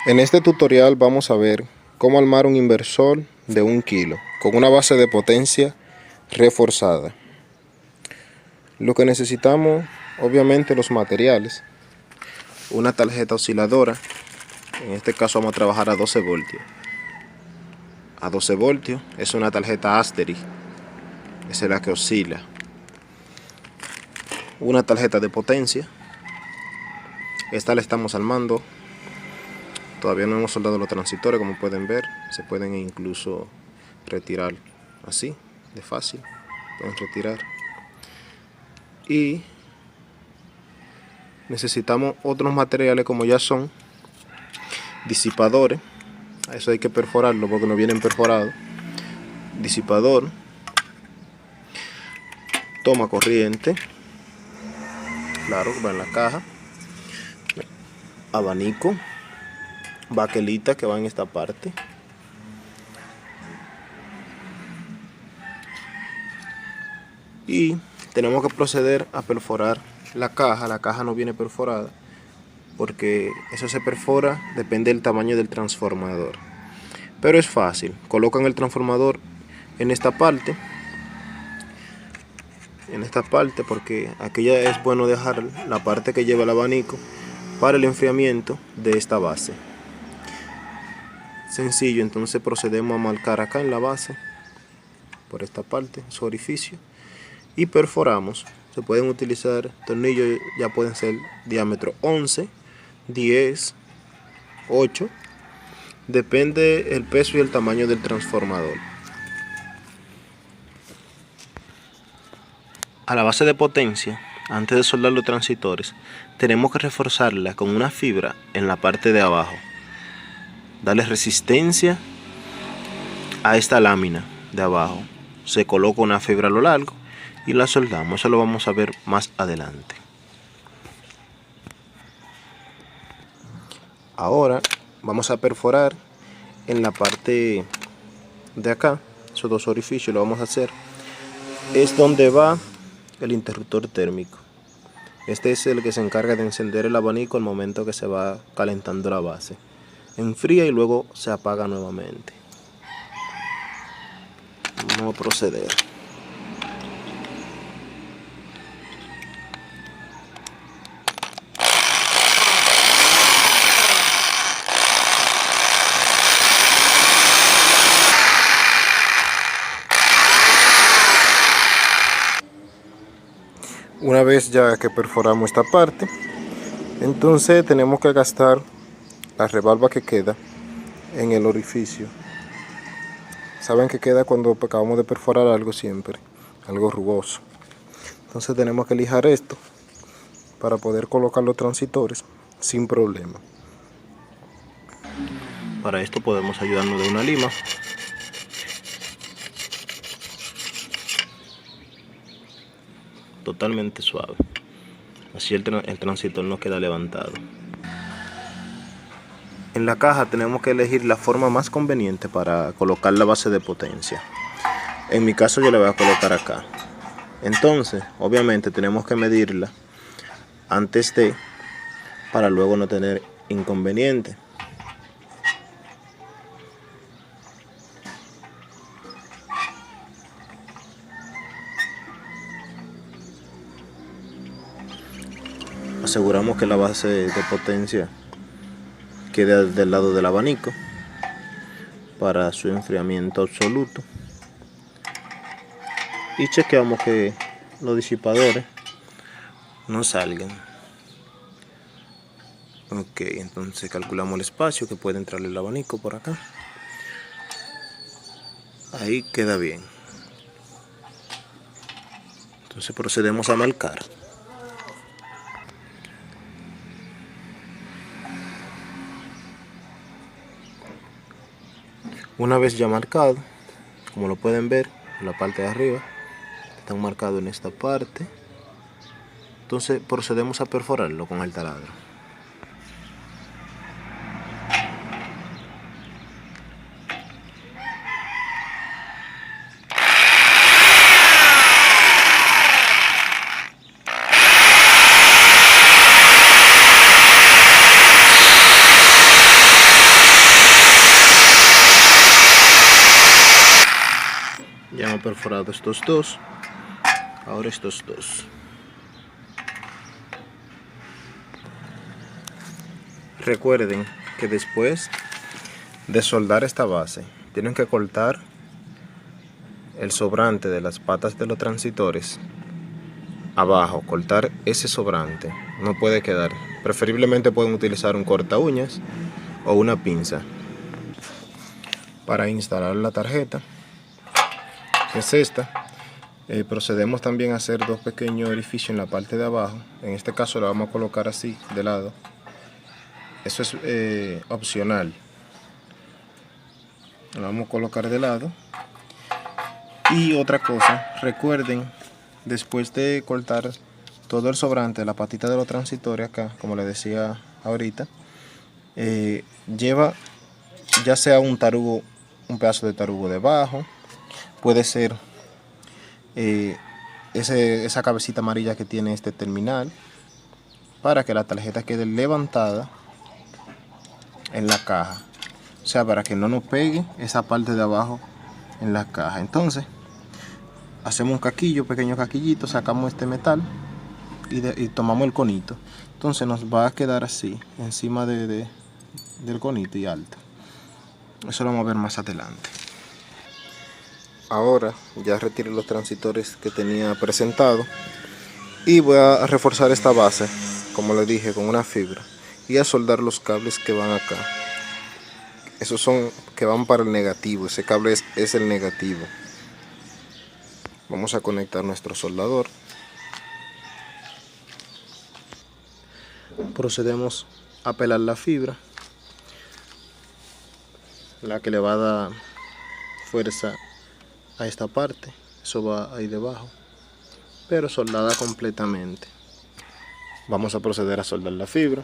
En este tutorial vamos a ver cómo armar un inversor de 1 kilo con una base de potencia reforzada. Lo que necesitamos, obviamente, los materiales, una tarjeta osciladora, en este caso vamos a trabajar a 12 voltios. A 12 voltios es una tarjeta Asterix, esa es la que oscila. Una tarjeta de potencia, esta la estamos armando. Todavía no hemos soldado los transistores, como pueden ver. Se pueden incluso retirar así, de fácil. Pueden retirar. Y necesitamos otros materiales como ya son disipadores. A eso hay que perforarlo porque no vienen perforados. Disipador, toma corriente, claro, va en la caja. Abanico, baquelita que va en esta parte. Y tenemos que proceder a perforar la caja. La caja no viene perforada porque eso se perfora, depende del tamaño del transformador. Pero es fácil, colocan el transformador en esta parte. Porque aquí ya es bueno dejar la parte que lleva el abanico para el enfriamiento de esta base. Sencillo, entonces procedemos a marcar acá en la base, por esta parte, su orificio, y perforamos. Se pueden utilizar tornillos, ya pueden ser diámetro 11, 10, 8, depende el peso y el tamaño del transformador. A la base de potencia, antes de soldar los transistores, tenemos que reforzarla con una fibra en la parte de abajo. Darle resistencia a esta lámina de abajo. Se coloca una fibra a lo largo y la soldamos. Eso lo vamos a ver más adelante. Ahora vamos a perforar en la parte de acá, esos dos orificios lo vamos a hacer. Es donde va el interruptor térmico. Este es el que se encarga de encender el abanico al momento que se va calentando la base. Enfría y luego se apaga nuevamente. Vamos a proceder. Una vez ya que perforamos esta parte, entonces tenemos que gastar la rebarba que queda en el orificio. Saben que queda cuando acabamos de perforar algo siempre, algo rugoso. Entonces tenemos que lijar esto para poder colocar los transistores sin problema. Para esto podemos ayudarnos de una lima. Totalmente suave, así el transistor no queda levantado. En la caja tenemos que elegir la forma más conveniente para colocar la base de potencia. En mi caso yo le voy a colocar acá. Entonces obviamente tenemos que medirla antes de, para luego no tener inconveniente. Aseguramos que la base de potencia quede del lado del abanico para su enfriamiento absoluto. Y chequeamos que los disipadores no salgan. Ok, entonces calculamos el espacio que puede entrar el abanico por acá. Ahí queda bien. Entonces procedemos a marcar. Una vez ya marcado, como lo pueden ver en la parte de arriba, están marcados en esta parte. Entonces procedemos a perforarlo con el taladro. perforado estos dos, ahora estos dos. Recuerden que después de soldar esta base, tienen que cortar el sobrante de las patas de los transitores abajo, cortar ese sobrante, no puede quedar. Preferiblemente pueden utilizar un corta uñas o una pinza. Para instalar la tarjeta, que es esta, procedemos también a hacer dos pequeños orificios en la parte de abajo. En este caso la vamos a colocar así, de lado. Eso es opcional. Lo vamos a colocar de lado. Y otra cosa, recuerden, después de cortar todo el sobrante de la patita de los transitores acá, como les decía ahorita, lleva ya sea un tarugo, un pedazo de tarugo debajo, puede ser esa cabecita amarilla que tiene este terminal, para que la tarjeta quede levantada en la caja, o sea, para que no nos pegue esa parte de abajo en la caja. Entonces hacemos un caquillo, pequeño caquillito, sacamos este metal y tomamos el conito. Entonces nos va a quedar así encima del conito y alto. Eso lo vamos a ver más adelante. Ahora ya retiré los transitores que tenía presentado y voy a reforzar esta base, como les dije, con una fibra, y a soldar los cables que van acá. Esos son que van para el negativo, ese cable es el negativo. Vamos a conectar nuestro soldador. Procedemos a pelar la fibra, la que le va a dar fuerza a esta parte. Eso va ahí debajo, pero soldada completamente. Vamos a proceder a soldar la fibra.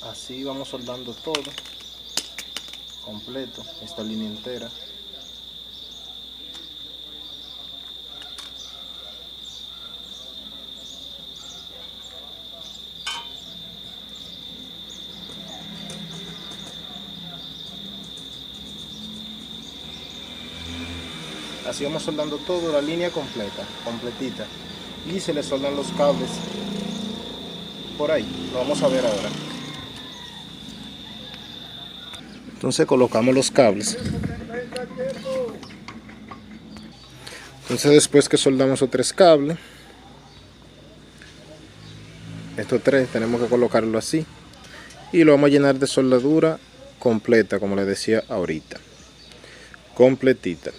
Así vamos soldando todo completo, esta línea entera. Así vamos soldando todo, la línea completa, completita, y se le soldan los cables por ahí. Lo vamos a ver ahora. Entonces colocamos los cables. Entonces después que soldamos los 3 cables, estos 3 tenemos que colocarlo así y lo vamos a llenar de soldadura completa, como les decía ahorita, completita.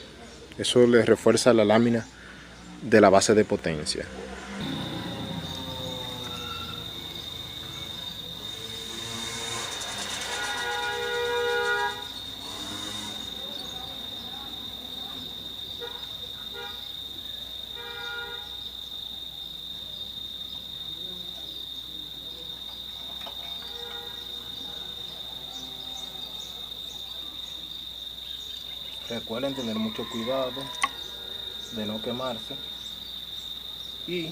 Eso le refuerza la lámina de la base de potencia. Recuerden tener mucho cuidado de no quemarse y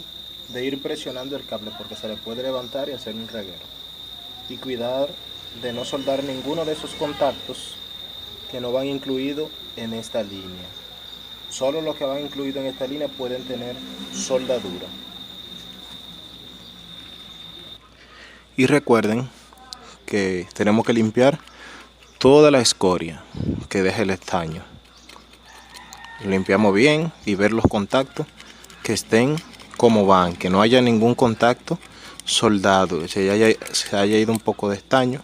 de ir presionando el cable porque se le puede levantar y hacer un reguero. Y cuidar de no soldar ninguno de esos contactos que no van incluidos en esta línea. Solo los que van incluidos en esta línea pueden tener soldadura. Y recuerden que tenemos que limpiar toda la escoria que deje el estaño. Limpiamos bien y ver los contactos que estén como van, que no haya ningún contacto soldado, que se haya ido un poco de estaño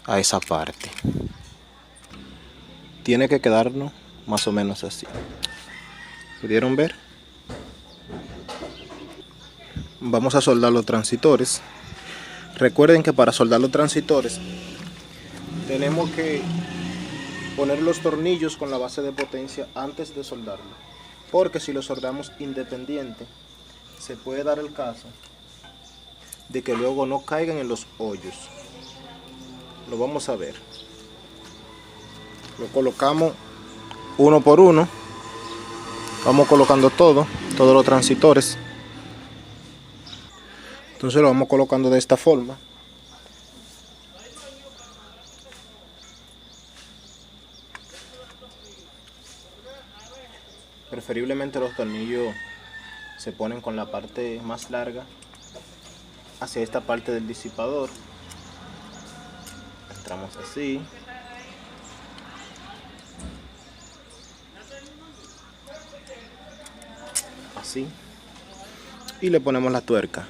a esa parte. Tiene que quedarnos más o menos así. ¿Pudieron ver? Vamos a soldar los transitores. Recuerden que para soldar los transitores tenemos que poner los tornillos con la base de potencia antes de soldarlo, porque si lo soldamos independiente se puede dar el caso de que luego no caigan en los hoyos. Lo vamos a ver. Lo colocamos uno por uno. Vamos colocando todos los transitores. Entonces lo vamos colocando de esta forma. Preferiblemente los tornillos se ponen con la parte más larga hacia esta parte del disipador. Entramos así. Así. Y le ponemos la tuerca.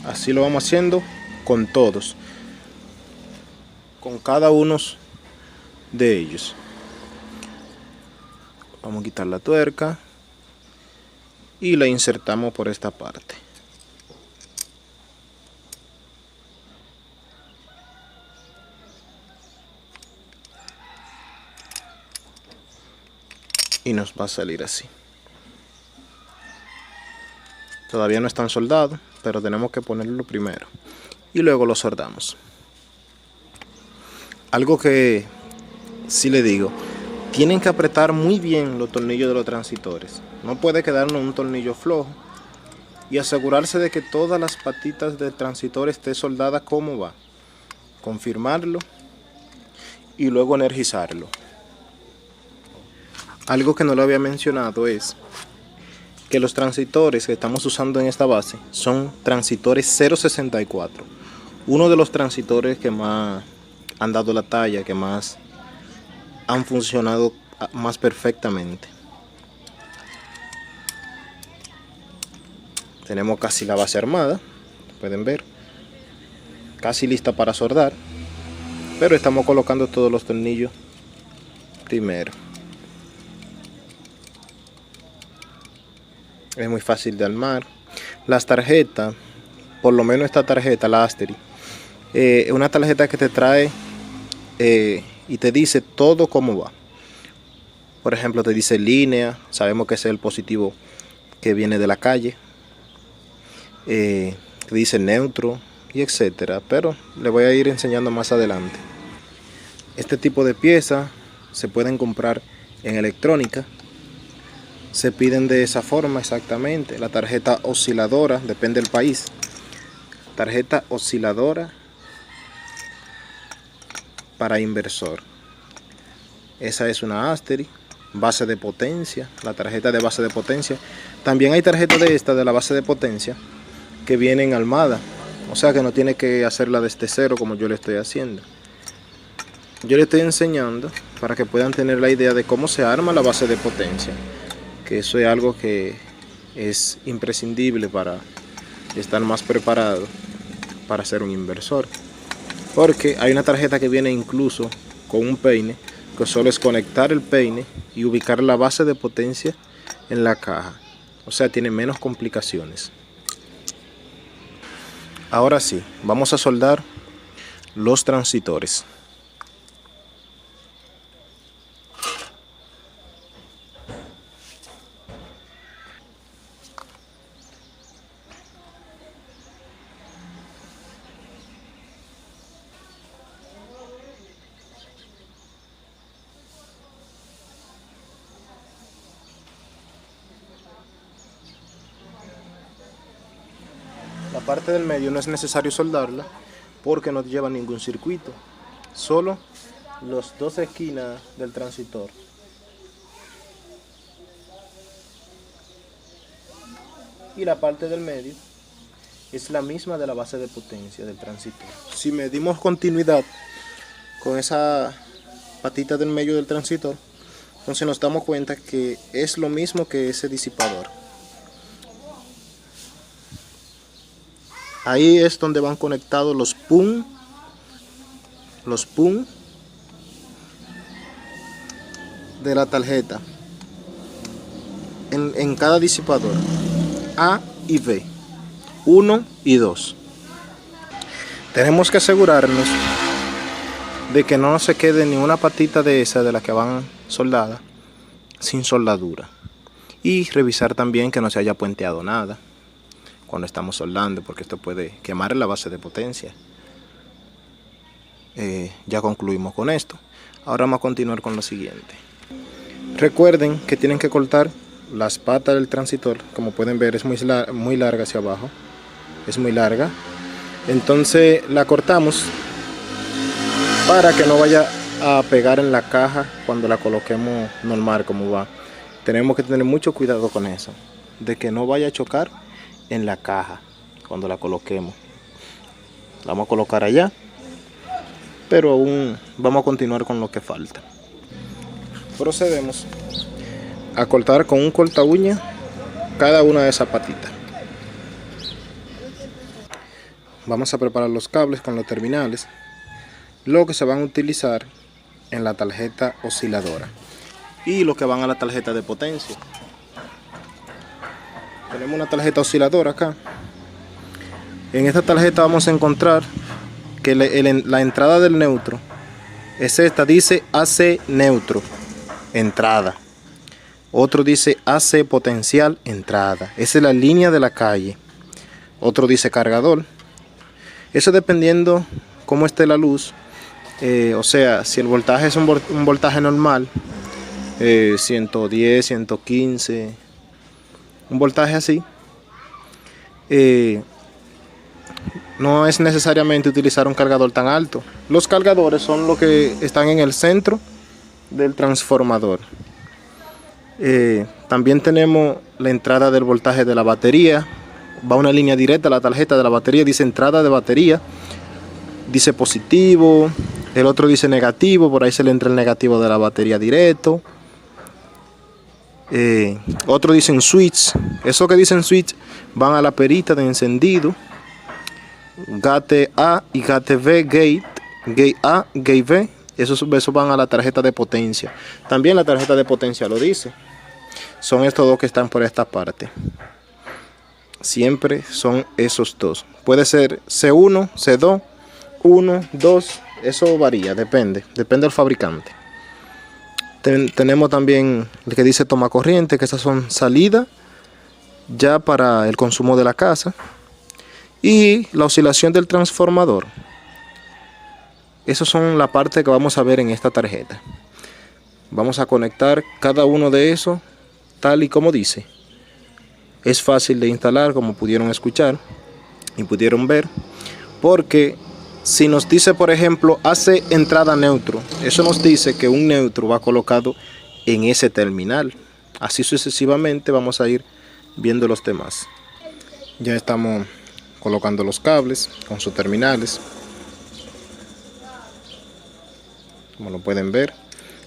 Así lo vamos haciendo con todos, con cada uno de ellos. Vamos a quitar la tuerca y la insertamos por esta parte. Y nos va a salir así. Todavía no están soldados, pero tenemos que ponerlo primero y luego lo soldamos. Algo que sí le digo, tienen que apretar muy bien los tornillos de los transitores. No puede quedarnos un tornillo flojo y asegurarse de que todas las patitas del transitor estén soldadas como va. Confirmarlo y luego energizarlo. Algo que no lo había mencionado es que los transitores que estamos usando en esta base son transitores 064. Uno de los transitores que más han dado la talla, que más han funcionado más perfectamente. Tenemos casi la base armada, pueden ver, casi lista para soldar, pero estamos colocando todos los tornillos primero. Es muy fácil de armar. Las tarjetas, por lo menos esta tarjeta, la Asteri, una tarjeta que te trae y te dice todo cómo va. Por ejemplo, te dice línea, sabemos que ese es el positivo que viene de la calle, te dice neutro y etcétera, pero le voy a ir enseñando más adelante. Este tipo de piezas se pueden comprar en electrónica, se piden de esa forma exactamente. La tarjeta osciladora, depende del país, tarjeta osciladora para inversor. Esa es una Asteri, base de potencia, la tarjeta de base de potencia. También hay tarjetas de esta, de la base de potencia, que vienen armadas, o sea que no tiene que hacerla desde cero como yo le estoy haciendo. Yo le estoy enseñando para que puedan tener la idea de cómo se arma la base de potencia, que eso es algo que es imprescindible para estar más preparado para ser un inversor. Porque hay una tarjeta que viene incluso con un peine, que solo es conectar el peine y ubicar la base de potencia en la caja. O sea, tiene menos complicaciones. Ahora sí, vamos a soldar los transitores. La parte del medio no es necesario soldarla porque no lleva ningún circuito, solo las dos esquinas del transistor. Y la parte del medio es la misma de la base de potencia del transistor. Si medimos continuidad con esa patita del medio del transistor, entonces nos damos cuenta que es lo mismo que ese disipador. Ahí es donde van conectados los pun de la tarjeta en cada disipador A y B, 1 y 2. Tenemos que asegurarnos de que no se quede ni una patita de esa de las que van soldadas sin soldadura, y revisar también que no se haya puenteado nada cuando estamos soldando, porque esto puede quemar la base de potencia. Ya concluimos con esto. Ahora vamos a continuar con lo siguiente. Recuerden que tienen que cortar las patas del transistor. Como pueden ver, es muy larga hacia abajo, es muy larga. Entonces la cortamos para que no vaya a pegar en la caja cuando la coloquemos normal como va. Tenemos que tener mucho cuidado con eso, de que no vaya a chocar en la caja cuando la coloquemos. La vamos a colocar allá, pero aún vamos a continuar con lo que falta. Procedemos a cortar con un corta uña cada una de esas patitas. Vamos a preparar los cables con los terminales, lo que se van a utilizar en la tarjeta osciladora y lo que van a la tarjeta de potencia. Tenemos una tarjeta osciladora acá. En esta tarjeta vamos a encontrar que la entrada del neutro es esta, dice AC neutro, entrada. Otro dice AC potencial, entrada. Esa es la línea de la calle. Otro dice cargador. Eso dependiendo cómo esté la luz. O sea, si el voltaje es un voltaje normal, 110, 115, un voltaje así, no es necesariamente utilizar un cargador tan alto. Los cargadores son los que están en el centro del transformador. También tenemos la entrada del voltaje de la batería. Va una línea directa a la tarjeta de la batería, dice entrada de batería, dice positivo, el otro dice negativo, por ahí se le entra el negativo de la batería directo. Otro dicen switch, eso que dicen switch van a la perita de encendido, gate A y gate B, gate A, gate B, esos van a la tarjeta de potencia. También la tarjeta de potencia lo dice, son estos dos que están por esta parte. Siempre son esos dos, puede ser C1, C2, 1, 2, eso varía, depende del fabricante. Tenemos también el que dice toma corriente, que esas son salidas ya para el consumo de la casa. Y la oscilación del transformador. Esas son la parte que vamos a ver en esta tarjeta. Vamos a conectar cada uno de esos tal y como dice. Es fácil de instalar, como pudieron escuchar y pudieron ver, porque si nos dice, por ejemplo, hace entrada neutro, eso nos dice que un neutro va colocado en ese terminal. Así sucesivamente vamos a ir viendo los demás. Ya estamos colocando los cables con sus terminales. Como lo pueden ver,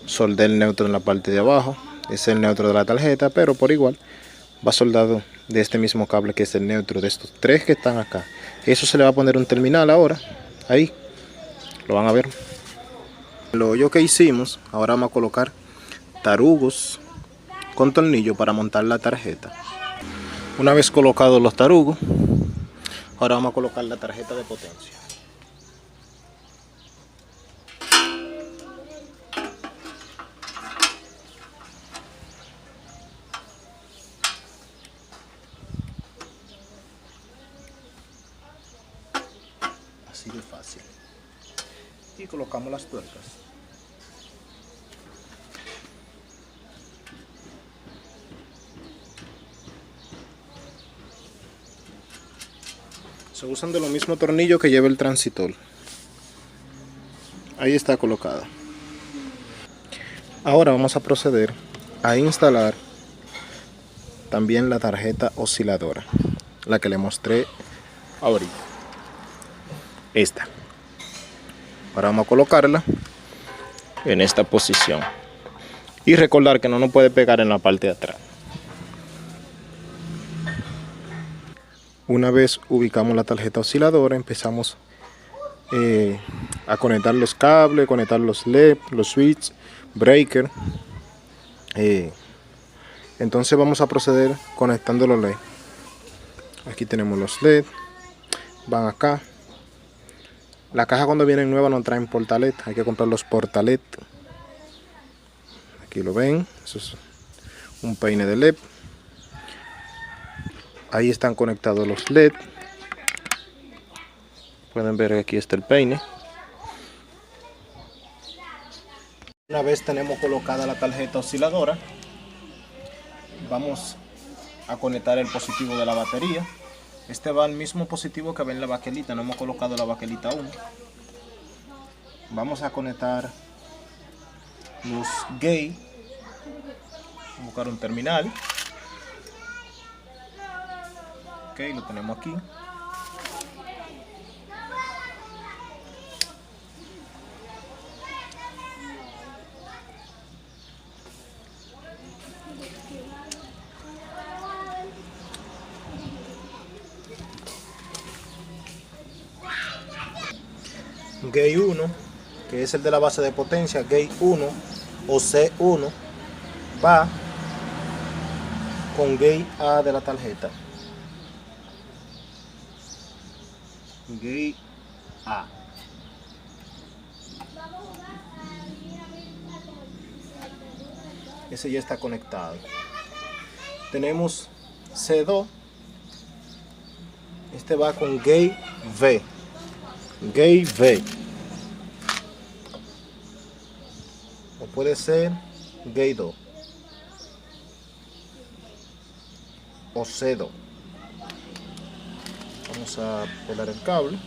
soldé el neutro en la parte de abajo. Es el neutro de la tarjeta, pero por igual va soldado de este mismo cable que es el neutro de estos tres que están acá. Eso se le va a poner un terminal ahora. Ahí lo van a ver. Lo hoyo que hicimos, ahora vamos a colocar tarugos con tornillo para montar la tarjeta. Una vez colocados los tarugos, ahora vamos a colocar la tarjeta de potencia. Así de fácil. Y colocamos las tuercas. Se usan de los mismos tornillos que lleva el transistor. Ahí está colocada. Ahora vamos a proceder a instalar también la tarjeta osciladora, la que le mostré ahorita. Esta. Ahora vamos a colocarla en esta posición. Y recordar que no nos puede pegar en la parte de atrás. Una vez ubicamos la tarjeta osciladora, empezamos a conectar los cables, conectar los LED, los switches, breaker. Entonces vamos a proceder conectando los LED. Aquí tenemos los LED, van acá. La caja cuando viene nueva no traen portalet, hay que comprar los portalet. Aquí lo ven, eso es un peine de LED. Ahí están conectados los LED. Pueden ver que aquí está el peine. Una vez tenemos colocada la tarjeta osciladora, vamos a conectar el positivo de la batería. Este va al mismo positivo que va en la baquelita, no hemos colocado la baquelita aún. Vamos a conectar los gate. Vamos a buscar un terminal. Ok, lo tenemos aquí. Gate 1, que es el de la base de potencia, Gate 1 o C1, va con Gate A de la tarjeta. Gate A. Ese ya está conectado. Tenemos C2. Este va con Gate V. Gate V. O puede ser Gate 2. O C2. Vamos a pelar el cable.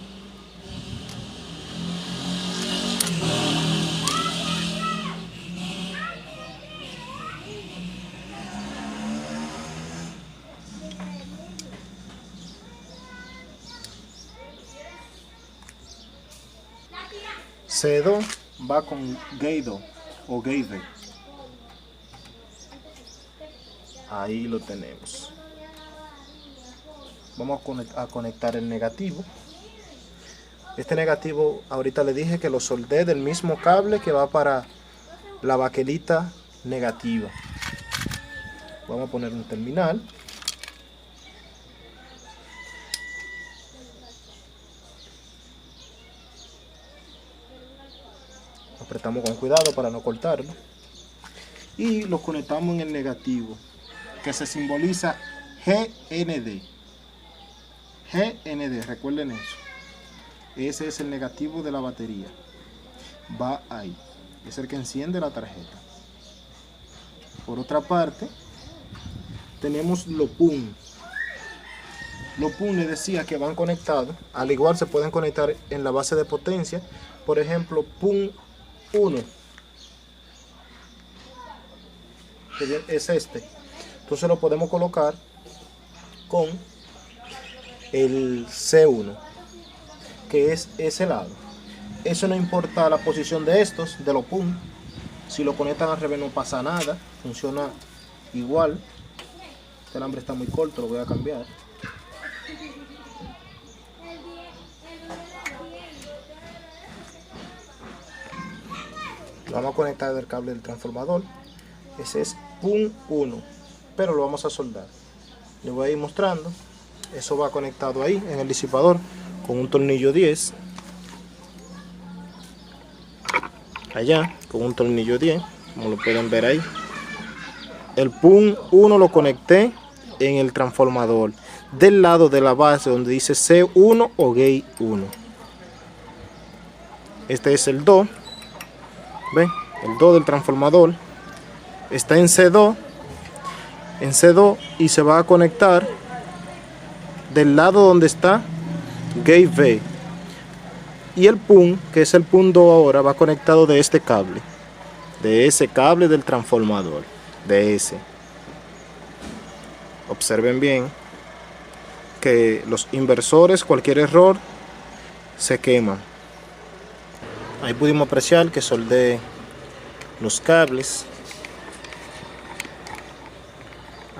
C2 va con Gate 2 o Gate V. Ahí lo tenemos. Vamos a conectar el negativo. Este negativo ahorita le dije que lo soldé del mismo cable que va para la baquelita negativa. Vamos a poner un terminal. Apretamos con cuidado para no cortarlo. Y lo conectamos en el negativo, que se simboliza GND. GND, recuerden eso. Ese es el negativo de la batería. Va ahí. Es el que enciende la tarjeta. Por otra parte, tenemos los PUN. Los PUN les decía que van conectados. Al igual se pueden conectar en la base de potencia. Por ejemplo, PUN 1. Que es este. Entonces lo podemos colocar con el C1, que es ese lado. Eso no importa la posición de estos, de los PUN. Si lo conectan al revés no pasa nada, funciona igual. Este alambre está muy corto, lo voy a cambiar. Lo vamos a conectar del cable del transformador. Ese es PUN 1, pero lo vamos a soldar. Le voy a ir mostrando. Eso va conectado ahí en el disipador con un tornillo 10. Allá con un tornillo 10, como lo pueden ver ahí. El PUN 1 lo conecté en el transformador del lado de la base donde dice C1 o Gate 1. Este es el 2. ¿Ven? El 2 del transformador está en C2. En C2 y se va a conectar del lado donde está gate V. Y el pun, que es el pun 2 ahora, va conectado de este cable. De ese cable del transformador. De ese. Observen bien que los inversores, cualquier error, se queman. Ahí pudimos apreciar que soldé los cables.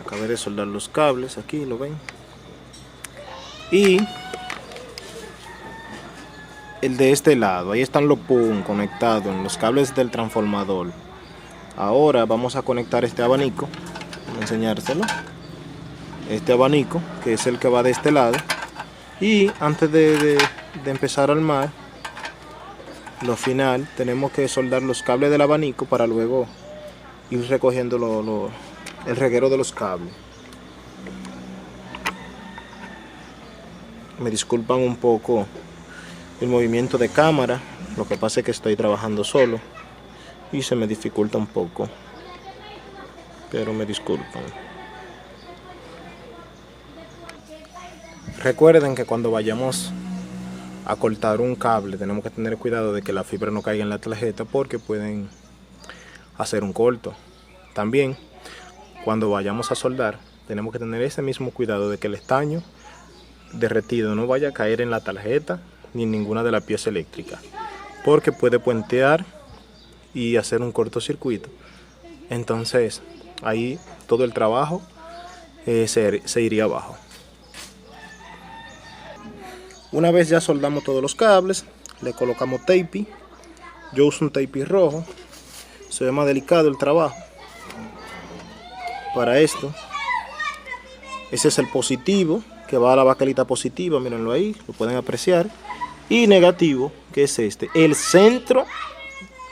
Acabé de soldar los cables, aquí lo ven. Y el de este lado, ahí están los pun conectados en los cables del transformador. Ahora vamos a conectar este abanico. Voy a enseñárselo. Este abanico, que es el que va de este lado. Y antes de empezar a armar, lo final, tenemos que soldar los cables del abanico para luego ir recogiendo el reguero de los cables. Me disculpan un poco el movimiento de cámara, lo que pasa es que estoy trabajando solo y se me dificulta un poco, pero me disculpan. Recuerden que cuando vayamos a cortar un cable tenemos que tener cuidado de que la fibra no caiga en la tarjeta porque pueden hacer un corto. También cuando vayamos a soldar tenemos que tener ese mismo cuidado de que el estaño derretido no vaya a caer en la tarjeta ni en ninguna de las piezas eléctricas, porque puede puentear y hacer un cortocircuito. Entonces ahí todo el trabajo se iría abajo. Una vez ya soldamos todos los cables, le colocamos tape. Yo uso un tape rojo, se ve más delicado el trabajo. Para esto, ese es el positivo que va a la baquelita positiva, mírenlo ahí, lo pueden apreciar. Y negativo, que es este, el centro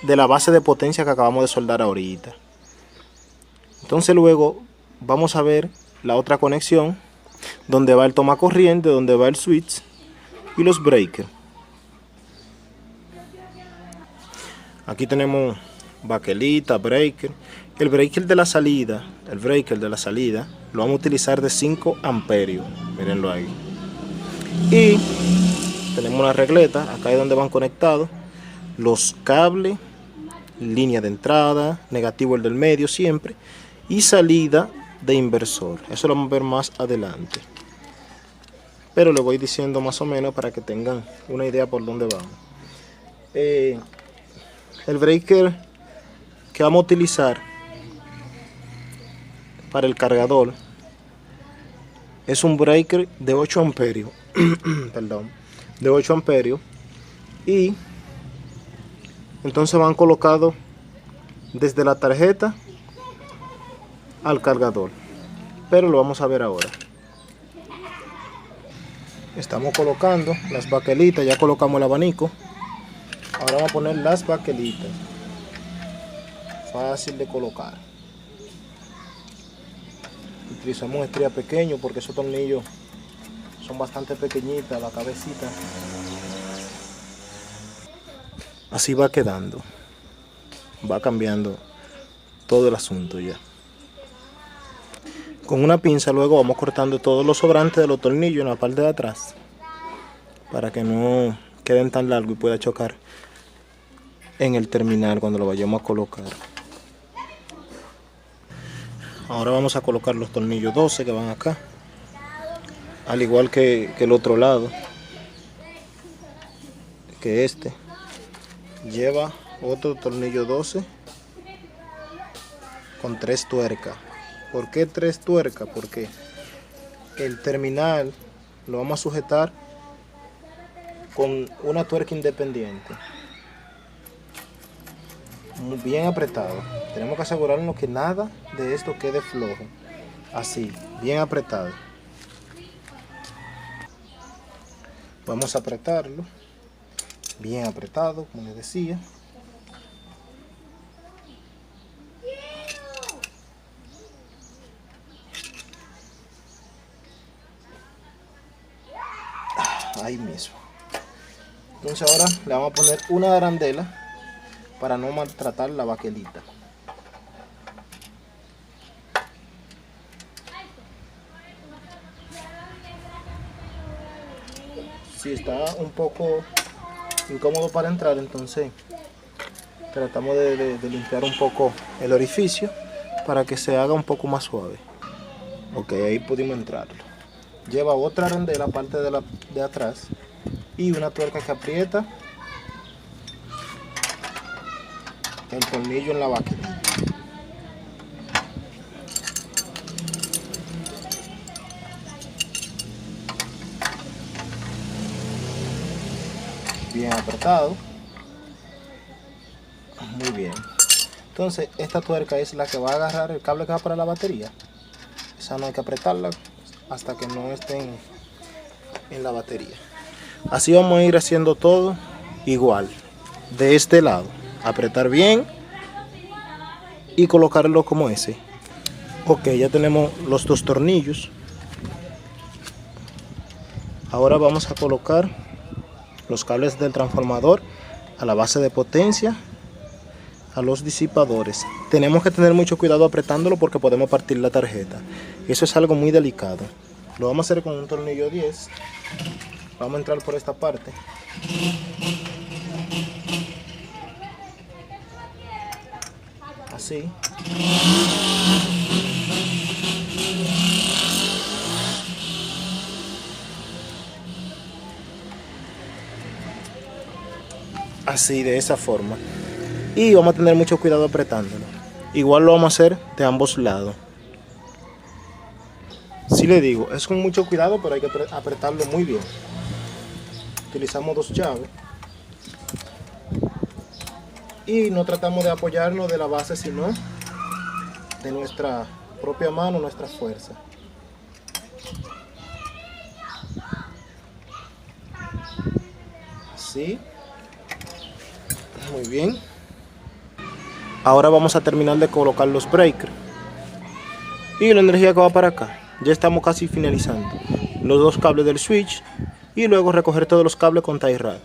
de la base de potencia que acabamos de soldar ahorita. Entonces luego vamos a ver la otra conexión, donde va el toma corriente, donde va el switch y los breakers. Aquí tenemos baquelita, breaker. El breaker de la salida, lo vamos a utilizar de 5 amperios. Mírenlo ahí. Y tenemos una regleta, acá es donde van conectados los cables, línea de entrada, negativo el del medio siempre, y salida de inversor. Eso lo vamos a ver más adelante, pero le voy diciendo más o menos para que tengan una idea por dónde vamos. El breaker que vamos a utilizar para el cargador es un breaker de 8 amperios perdón, de 8 amperios, y entonces van colocados desde la tarjeta al cargador, pero lo vamos a ver ahora. Estamos colocando las baquelitas, ya colocamos el abanico. Ahora vamos a poner las baquelitas. Fácil de colocar. Utilizamos un estría pequeño porque esos tornillos son bastante pequeñitas, la cabecita. Así va quedando. Va cambiando todo el asunto ya. Con una pinza luego vamos cortando todos los sobrantes de los tornillos en la parte de atrás, para que no queden tan largos y pueda chocar en el terminal cuando lo vayamos a colocar. Ahora vamos a colocar los tornillos 12 que van acá, al igual que el otro lado, que este lleva otro tornillo 12 con 3 tuercas. ¿Por qué 3 tuercas? Porque el terminal lo vamos a sujetar con una tuerca independiente, muy bien apretado. Tenemos que asegurarnos que nada de esto quede flojo, así, bien apretado. Vamos a apretarlo, bien apretado, como les decía. Ahí mismo. Entonces ahora le vamos a poner una arandela para no maltratar la baquelita. si está un poco incómodo para entrar, entonces tratamos de limpiar un poco el orificio para que se haga un poco más suave. Ok, ahí pudimos entrarlo. Lleva otra arandela parte de atrás y una tuerca que aprieta el tornillo en la vaquilla. Bien apretado. Muy bien. Entonces esta tuerca es la que va a agarrar el cable que va para la batería. Esa no hay que apretarla hasta que no esté en la batería. Así vamos a ir haciendo todo igual. De este lado, apretar bien y colocarlo como ese. Ok, ya tenemos los dos tornillos. Ahora vamos a colocar los cables del transformador a la base de potencia, a los disipadores. Tenemos que tener mucho cuidado apretándolo porque podemos partir la tarjeta. Eso es algo muy delicado. Lo vamos a hacer con un tornillo 10. Vamos a entrar por esta parte. Así. Así, de esa forma. Y vamos a tener mucho cuidado apretándolo. Igual lo vamos a hacer de ambos lados. Sí le digo, es con mucho cuidado, pero hay que apretarlo muy bien. Utilizamos dos llaves. Y no tratamos de apoyarnos de la base, sino de nuestra propia mano, nuestra fuerza. Así. Muy bien. Ahora vamos a terminar de colocar los breakers. Y la energía que va para acá. Ya estamos casi finalizando. Los dos cables del switch. Y luego recoger todos los cables con tie rod.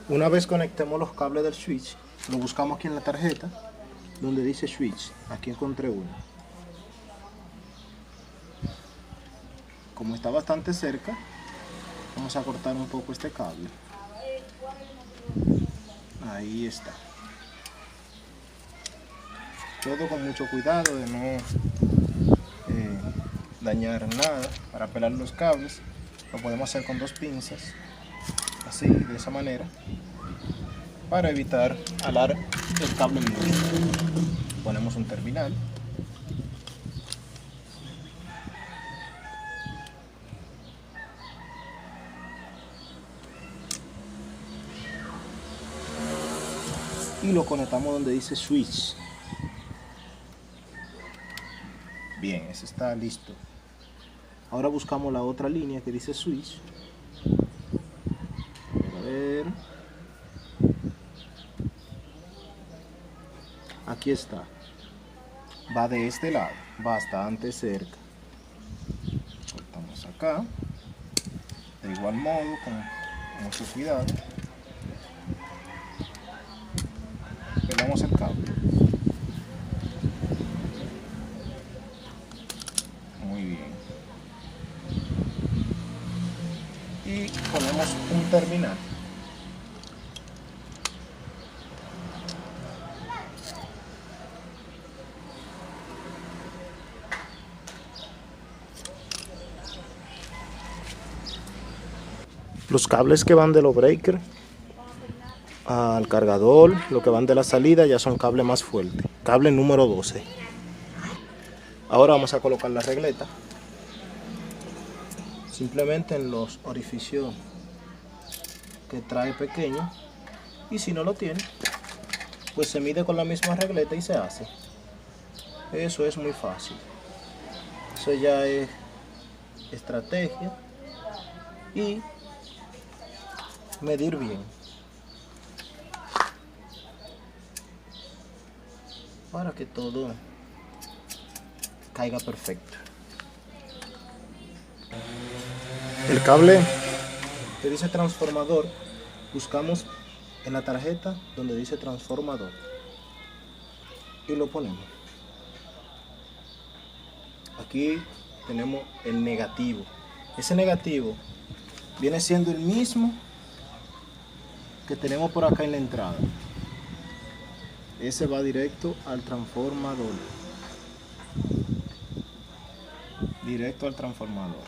Una vez conectemos los cables del switch, lo buscamos aquí en la tarjeta, donde dice switch. Aquí encontré uno. Como está bastante cerca, vamos a cortar un poco este cable. Ahí está. Todo con mucho cuidado de no dañar nada. Para pelar los cables lo podemos hacer con dos pinzas, así, de esa manera, para evitar alar el cable mucho. Ponemos un terminal. Y lo conectamos donde dice switch. Bien, ese está listo. Ahora buscamos la otra línea que dice switch. A ver. Aquí está. Va de este lado, bastante cerca. Cortamos acá. De igual modo, con mucho cuidado. Pelamos el cable. Muy bien. Y ponemos un terminal. Los cables que van de los breakers al cargador, lo que van de la salida, ya son cables más fuertes. Cable número 12. Ahora vamos a colocar la regleta. Simplemente en los orificios que trae pequeño. Y si no lo tiene, pues se mide con la misma regleta y se hace. Eso es muy fácil. Eso ya es estrategia y medir bien para que todo caiga perfecto. El cable que dice transformador, buscamos en la tarjeta donde dice transformador y lo ponemos. Aquí tenemos el negativo, Ese negativo viene siendo el mismo que tenemos por acá en la entrada. Ese va directo al transformador. Directo al transformador.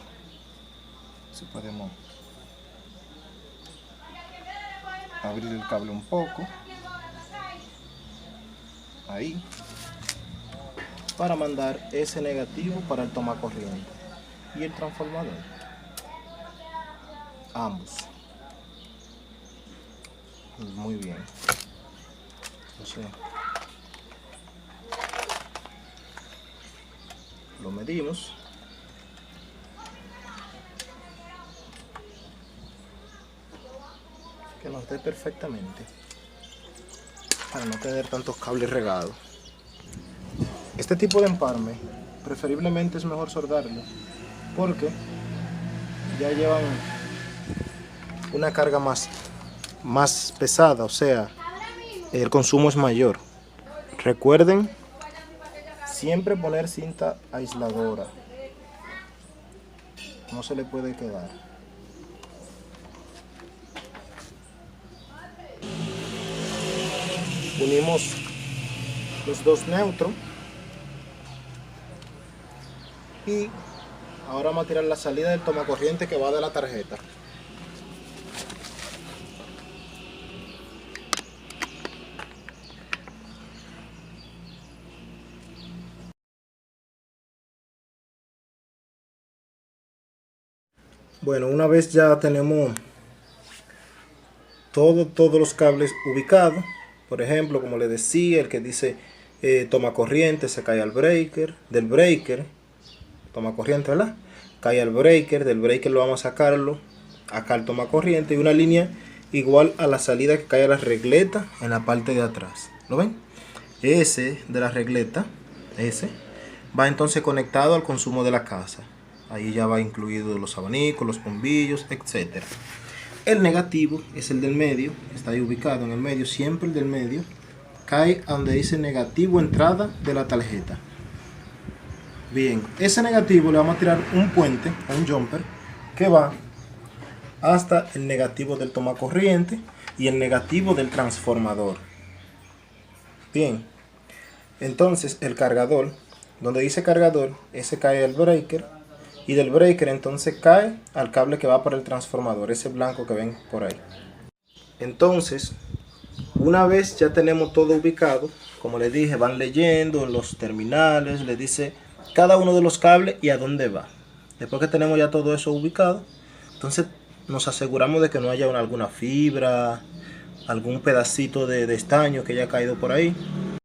Si podemos abrir el cable un poco. Ahí. Para mandar ese negativo para el tomacorriente y el transformador. Ambos. Muy bien. Entonces, lo medimos. Que nos dé perfectamente. Para no tener tantos cables regados. Este tipo de empalme, preferiblemente es mejor soldarlo, porque ya llevan una carga más pesada, o sea, el consumo es mayor. Recuerden siempre poner cinta aisladora, no se le puede quedar. Unimos los dos neutros y ahora vamos a tirar la salida del tomacorriente que va de la tarjeta. Bueno, una vez ya tenemos todos los cables ubicados, por ejemplo, como les decía, el que dice tomacorriente se cae al breaker, del breaker, tomacorriente, ¿verdad? Cae al breaker, del breaker lo vamos a sacarlo, acá al tomacorriente y una línea igual a la salida que cae a la regleta en la parte de atrás. ¿Lo ven? Ese de la regleta, ese, va entonces conectado al consumo de la casa. Ahí ya va incluido los abanicos, los bombillos, etc. El negativo es el del medio, está ahí ubicado en el medio, siempre el del medio, cae a donde dice negativo entrada de la tarjeta. Bien, ese negativo le vamos a tirar un puente, un jumper, que va hasta el negativo del tomacorriente y el negativo del transformador. Bien, entonces el cargador, donde dice cargador, ese cae al breaker. Y del breaker entonces cae al cable que va para el transformador, ese blanco que ven por ahí. Entonces, una vez ya tenemos todo ubicado, como les dije, van leyendo en los terminales, les dice cada uno de los cables y a dónde va. Después que tenemos ya todo eso ubicado, entonces nos aseguramos de que no haya alguna fibra, algún pedacito de estaño que haya caído por ahí.